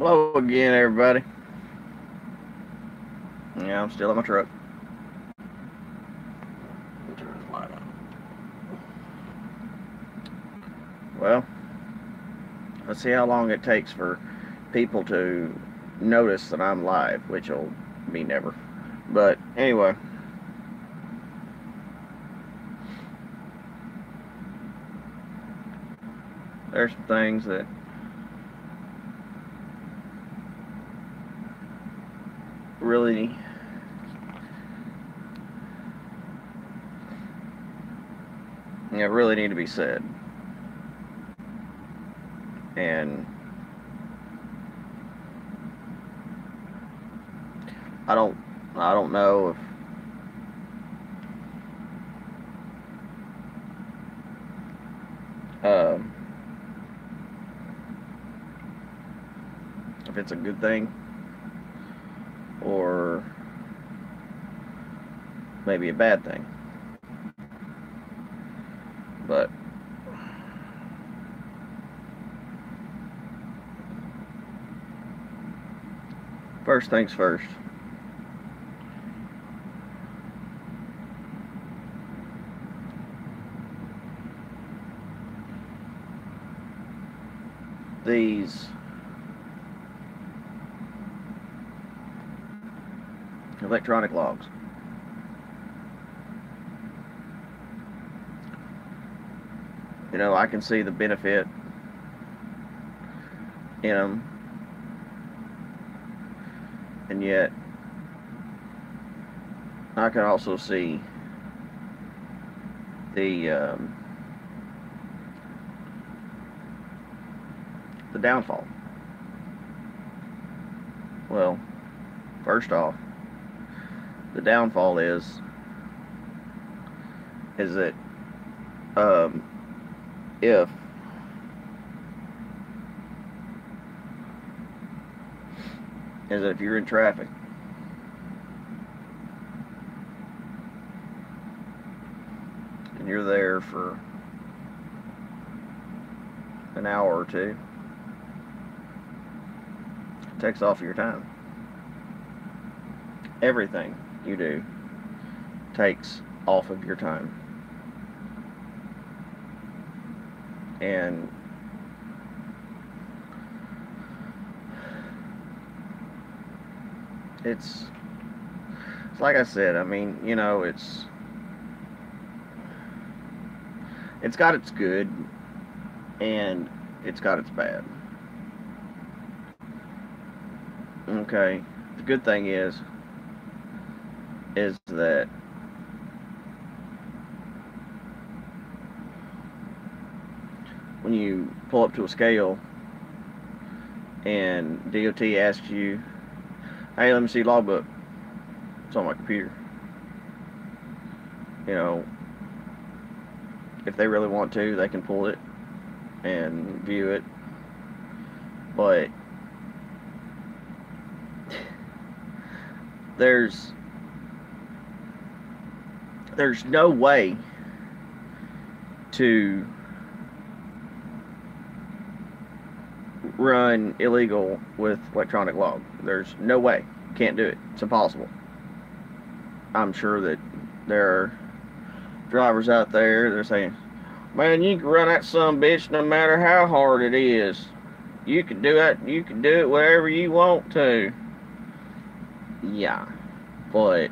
Hello again, everybody. Yeah, I'm still at my truck. Turn the light on. Well, let's see how long it takes for people to notice that I'm live, which will be never. But anyway, there's some things that really really need to be said. And I don't I don't know if it's a good thing or maybe a bad thing. But first things first. These electronic logs. You know, I can see the benefit in them, and yet I can also see the downfall. Well, first off, the downfall is that um, if if you're in traffic and you're there for an hour or two, it takes off your time. Everything you do takes off of your time. And it's like I said, I mean, you know, it's got its good and it's got its bad. Okay, the good thing is that when you pull up to a scale and DOT asks you, hey, let me see logbook. It's on my computer. You know, if they really want to, they can pull it and view it. But there's no way to run illegal with electronic log. There's no way. Can't do it. It's impossible. I'm sure that there are drivers out there that are saying, man, you can run that son bitch no matter how hard it is. You can do it. You can do it wherever you want to. Yeah, but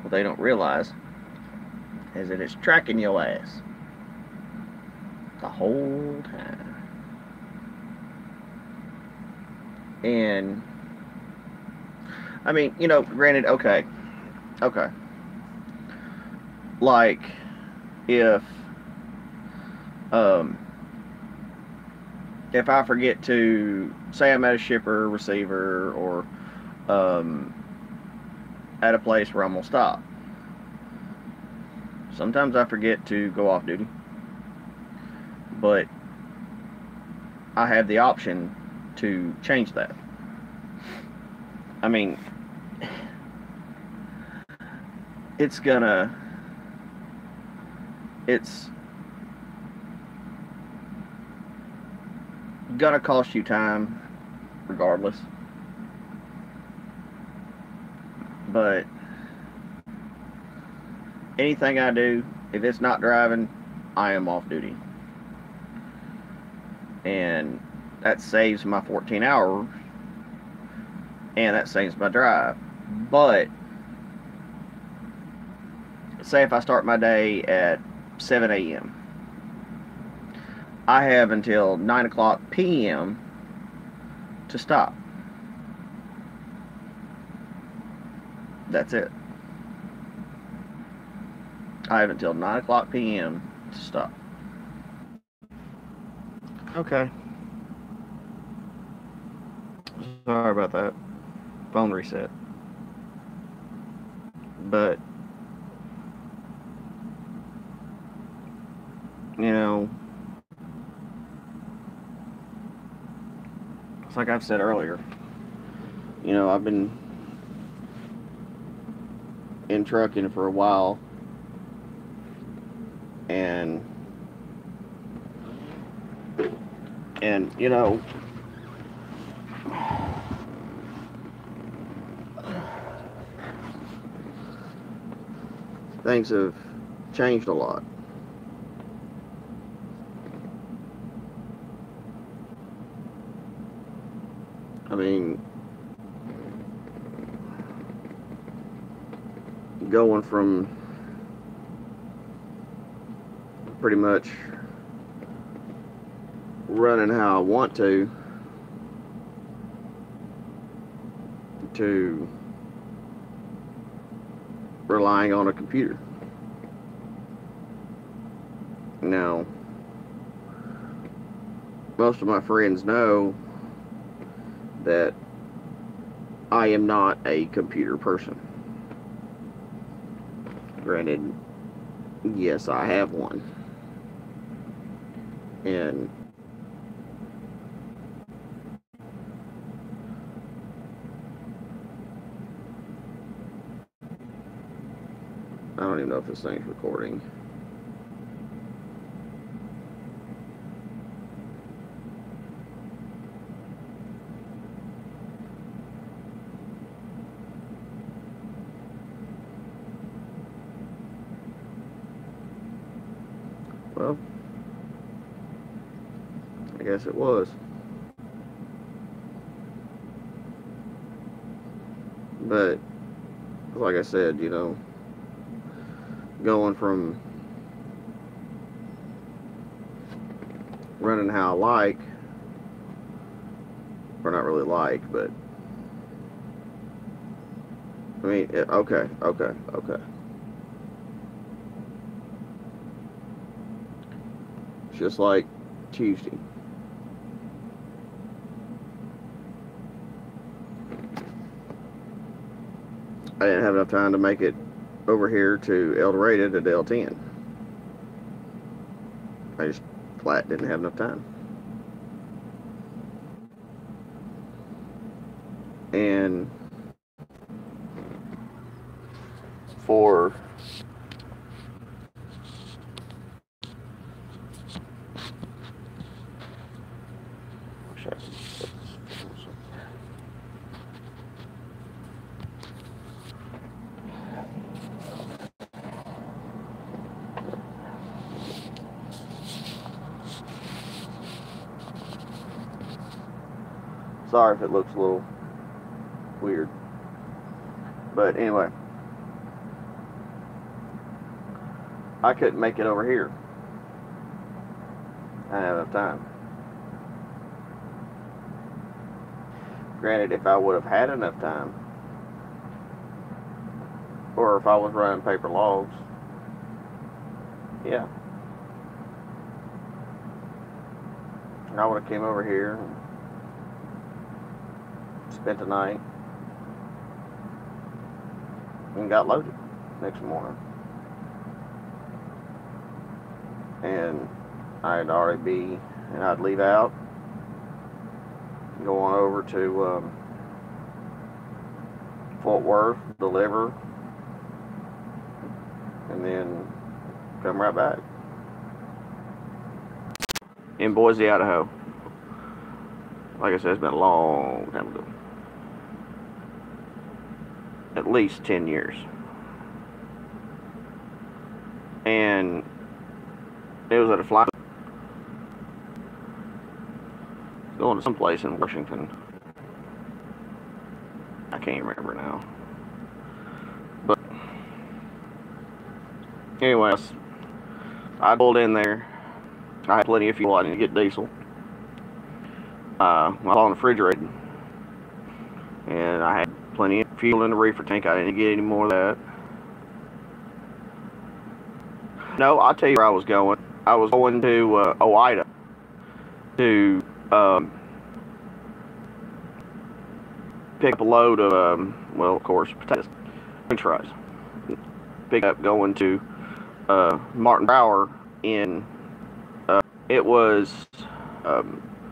what they don't realize is that it's tracking your ass the whole time. And I mean, you know, granted, okay. Like um if I forget to say I'm at a shipper, receiver, or at a place where I'm gonna stop. Sometimes I forget to go off duty, but I have the option to change that. I mean, it's gonna it's gonna cost you time regardless. But anything I do, if it's not driving, I am off duty. And that saves my 14 hours and that saves my drive. But say if I start my day at 7 a.m., I have until 9 o'clock p.m. to stop. That's it. I have until 9 o'clock p.m. to stop. Okay. Sorry about that. Phone reset. But, you know, it's like I've said earlier. You know, I've been in trucking for a while. And you know, things have changed a lot. I mean, going from pretty much running how I want to relying on a computer. Now, most of my friends know that I am not a computer person. Granted, yes, I have one. And I don't even know if this thing's recording. Well, I guess it was. But, like I said, you know, going from running how I like, or not really like, but, I mean, okay. Just like Tuesday. I didn't have enough time to make it over here to El Dorado to Del 10. I just flat didn't have enough time. And for sorry if it looks a little weird. But anyway, I couldn't make it over here. I didn't have enough time. Granted, if I would have had enough time, or if I was running paper logs, yeah, I would have came over here and spent the night and got loaded next morning. And I'd leave out, go on over to Fort Worth, deliver, and then come right back. In Boise, Idaho. Like I said, it's been a long time ago. At least 10 years. And it was at a flight going to someplace in Washington. I can't remember now. But anyways, I pulled in there. I had plenty of fuel. I didn't get diesel. I was on the refrigerator, and I had plenty of fuel in the reefer tank. I didn't get any more of that. No, I'll tell you where I was going. I was going to Owida to pick up a load of, well, of course, potatoes, french fries. Pick up going to Martin Brower in, it was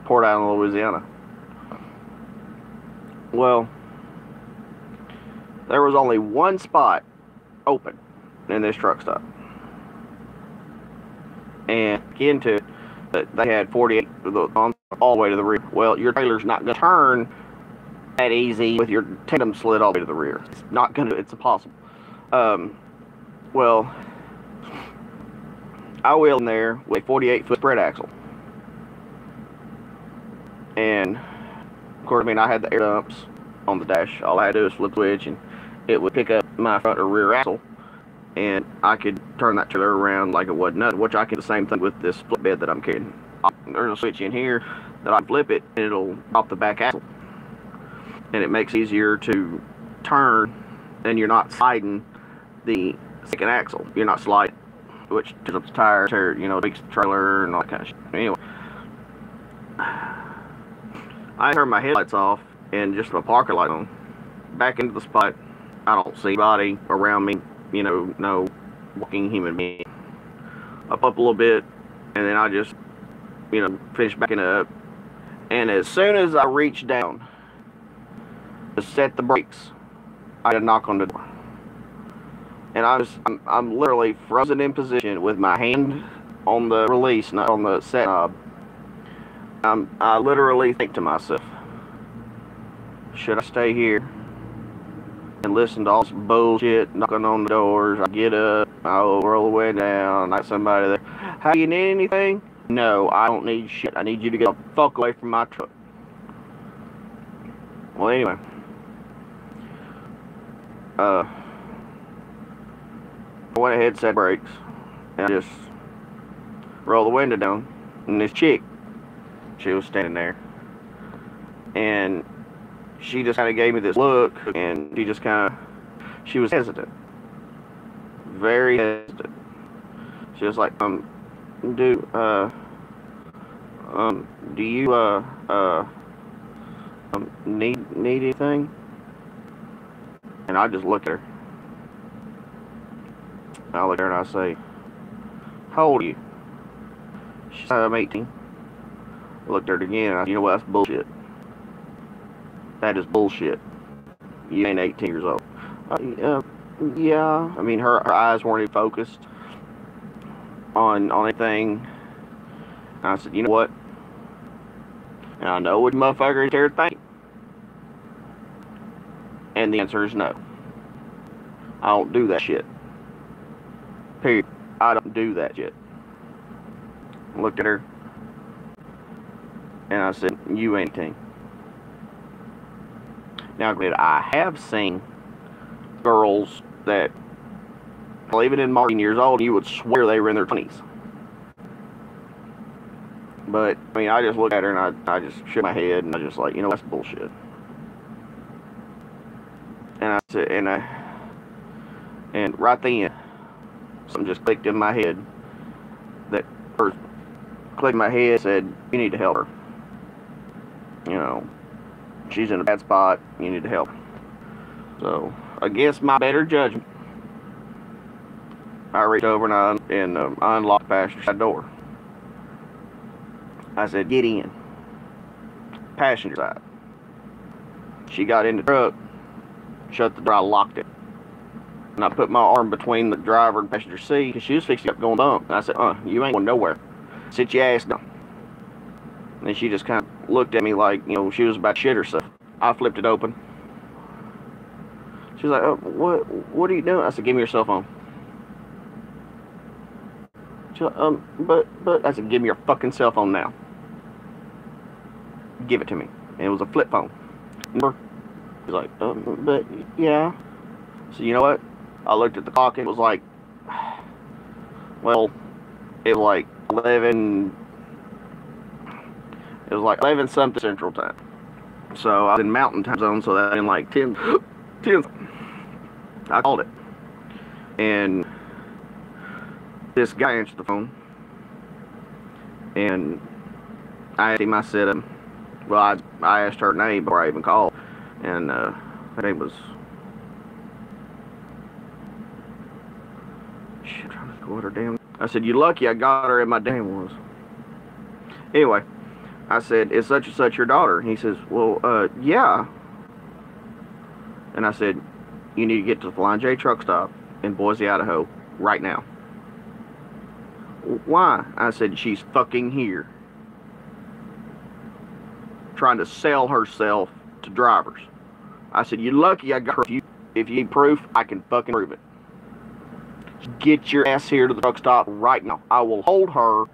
Port Island, Louisiana. Well, there was only one spot open in this truck stop. And get into it, they had 48 on all the way to the rear. Well, your trailer's not going to turn that easy with your tandem slid all the way to the rear. It's not going to, it's impossible. Well, I wheeled in there with a 48-foot spread axle. And, of course, I mean, I had the air dumps on the dash. All I had to do was flip the switch, and it would pick up my front or rear axle. And I could turn that trailer around like it wasn't nothing, which I can do the same thing with this split bed that I'm carrying. There's a switch in here that I flip it, and it'll drop the back axle. And it makes it easier to turn, and you're not sliding the second axle. You're not sliding, which tears up the tire, you know, makes the trailer and all that kind of shit. Anyway, I turned my headlights off and just my parking light on. Back into the spot. I don't see anybody around me. You know, no walking human being. Up a little bit, and then I just, you know, finish backing up. And as soon as I reach down to set the brakes, I had a knock on the door. And I'm literally frozen in position with my hand on the release, not on the set knob. I literally think to myself, should I stay here and listen to all this bullshit knocking on the doors? I get up, I'll roll the way down, I got somebody there. How, you need anything? No, I don't need shit. I need you to get the fuck away from my truck. Well, anyway. I went ahead and set brakes, and I just rolled the window down, and this chick, she was standing there, and she just kind of gave me this look, and she just kind of, she was hesitant. Very hesitant. She was like, do you, need anything? And I just look at her. I look at her and I say, how old are you? She said, I'm 18. I looked at her again and I said, you know what, that's bullshit. That is bullshit. You ain't 18 years old. Yeah. I mean, her eyes weren't even focused on anything. And I said, you know what? And I know what motherfucker is here to think. And the answer is no. I don't do that shit. Period. I don't do that shit. I looked at her and I said, you ain't 18. Now, granted, I have seen girls that, even in 14 years old, you would swear they were in their 20s. But, I mean, I just looked at her and I just shook my head and I just like, you know, that's bullshit. And I said, and right then, something just clicked in my head. That first clicked in my head said, you need to help her. You know, she's in a bad spot, you need to help her. So, against my better judgment, I reached over and I unlocked the passenger side door. I said, get in. Passenger side. She got in the truck, shut the door, I locked it. And I put my arm between the driver and passenger seat because she was fixing up going bump. And I said, you ain't going nowhere. Sit your ass down. And she just kind of looked at me like, you know, she was about to shit herself. I flipped it open. She was like, oh, what are you doing? I said, give me your cell phone. She's like, but I said, give me your fucking cell phone now. Give it to me. And it was a flip phone. Remember? She's like, but yeah. So you know what? I looked at the clock. It was like, well, it was like 11. It was like 11 something Central Time. So I was in Mountain Time Zone, so that in like 10. I called it. And this guy answered the phone. And I asked him, I said, well, I asked her name before I even called. And her name was... Shit, I'm trying to go with her damn... I said, you lucky I got her in my damn was. Anyway, I said, is such and such your daughter? And he says, well, yeah. And I said, you need to get to the Flying J truck stop in Boise, Idaho, right now. Why? I said, she's fucking here. Trying to sell herself to drivers. I said, you're lucky I got her. If you need proof, I can fucking prove it. Get your ass here to the truck stop right now. I will hold her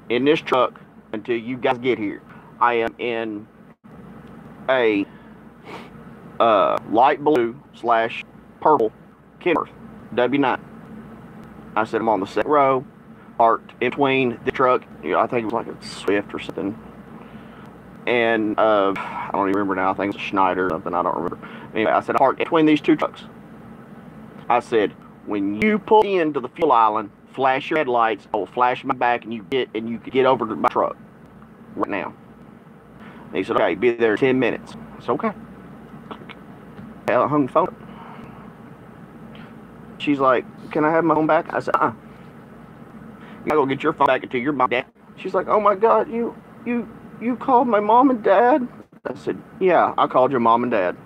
in this truck until you guys get here. I am in a light blue / purple Kenworth W9. I said, I'm on the second row, parked in between the truck. You know, I think it was like a Swift or something. And I don't even remember now. I think it's a Schneider or something. I don't remember. Anyway, I said, I parked in between these two trucks. I said, when you pull into the fuel island, flash your headlights. I will flash my back, and you can get over to my truck right now. And he said, okay, be there in 10 minutes. I said, okay. I hung the phone. She's like, can I have my phone back? I said, you're not gonna get your phone back until your mom and dad. She's like, oh my God, you called my mom and dad? I said, yeah, I called your mom and dad.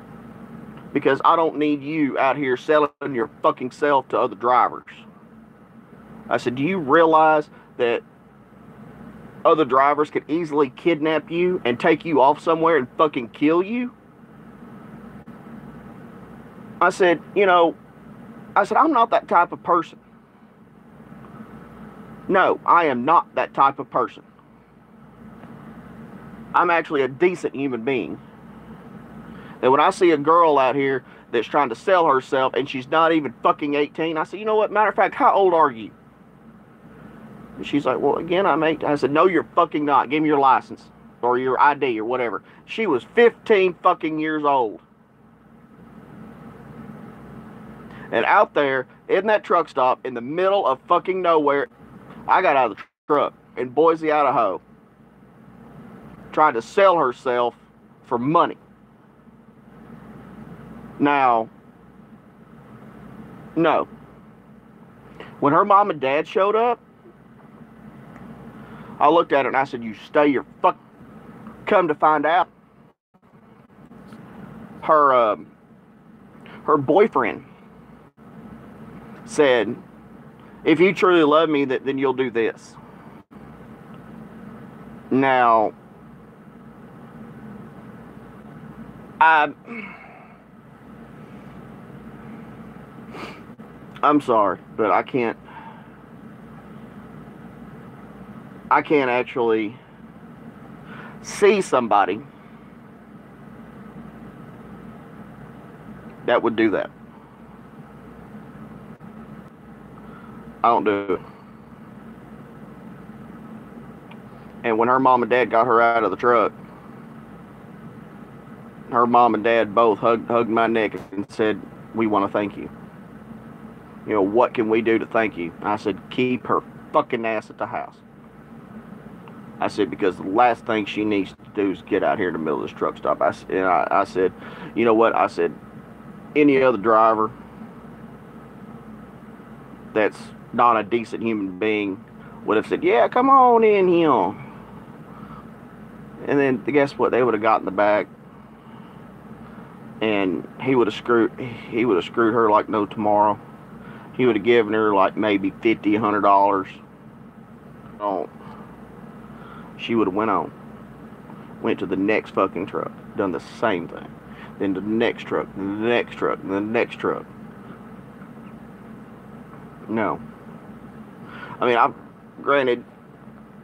Because I don't need you out here selling your fucking self to other drivers. I said, do you realize that other drivers could easily kidnap you and take you off somewhere and fucking kill you? I said, you know, I'm not that type of person. No, I am not that type of person. I'm actually a decent human being. And when I see a girl out here that's trying to sell herself and she's not even fucking 18, I said, you know what, matter of fact, how old are you? And she's like, well, again, I'm 18. I said, no, you're fucking not. Give me your license or your ID or whatever. She was 15 fucking years old. And out there in that truck stop in the middle of fucking nowhere, I got out of the truck in Boise, Idaho, trying to sell herself for money. Now, no. When her mom and dad showed up, I looked at her and I said, you stay your fuck. Come to find out, her boyfriend said, if you truly love me, then you'll do this. Now, I'm sorry, but I can't actually see somebody that would do that. I don't do it. And when her mom and dad got her out of the truck, her mom and dad both hugged my neck and said, we want to thank you. You know, what can we do to thank you? I said, keep her fucking ass at the house. I said, because the last thing she needs to do is get out here in the middle of this truck stop. I said, you know what? I said, any other driver that's not a decent human being would have said, yeah, come on in here. And then guess what? They would have got in the back, and he would have screwed her like no tomorrow. He would have given her like maybe $50, $100. Oh, she would have went on. Went to the next fucking truck, done the same thing. Then the next truck, the next truck, the next truck. No. I mean, granted,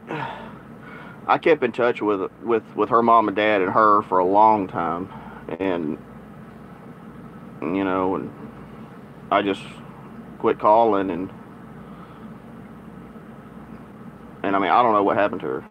I kept in touch with her mom and dad and her for a long time, and you know, and I just quit calling, and I mean, I don't know what happened to her.